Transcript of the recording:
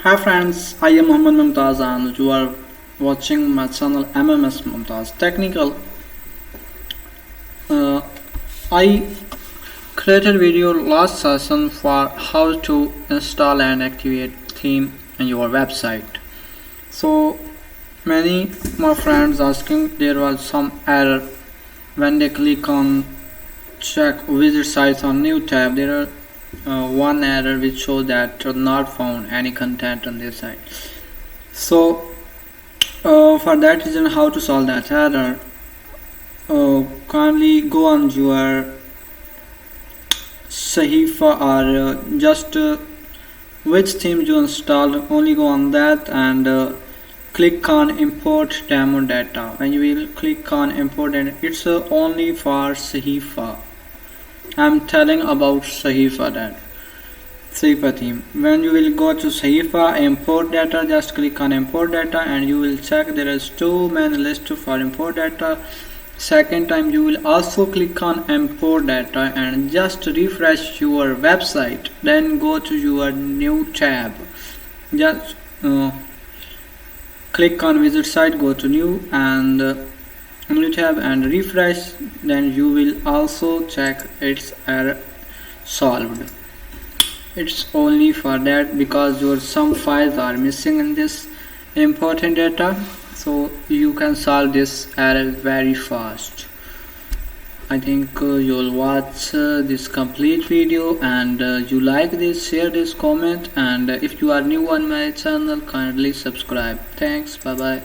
Hi friends, I am Muhammad MUMTAZ and you are watching my channel MMS MUMTAZ Technical. Uh, I created video last session for how to install and activate theme in your website. So many my friends asking there was some error when they click on check visit sites on new tab. There are one error which shows that not found any content on this site. So for that reason, how to solve that error, kindly go on your Sahifa or just which theme you installed, only go on that and click on import demo data. When you will click on import data, it's only for Sahifa. I'm telling about Sahifa theme. When you will go to Sahifa import data, just click on import data and you will check there is too many lists for import data. Second time you will also click on import data and just refresh your website, then go to your new tab, just click on visit site, go to new and new tab and refresh, then you will also check its error solved. It's only for that because your some files are missing in this important data, so you can solve this error very fast. I think you'll watch this complete video and you like this, share this, comment, and if you are new on my channel, kindly subscribe. Thanks, bye bye.